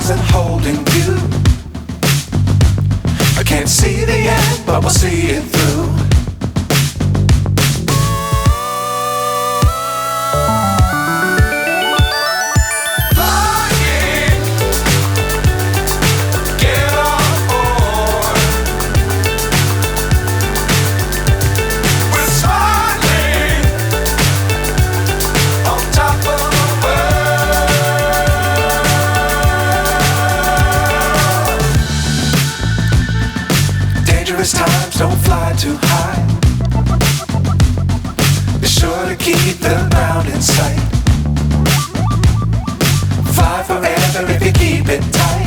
stars and holding you. I can't see the end, but we'll see it through. Times don't fly too high. Be sure to keep the ground in sight. Fly forever if you keep it tight.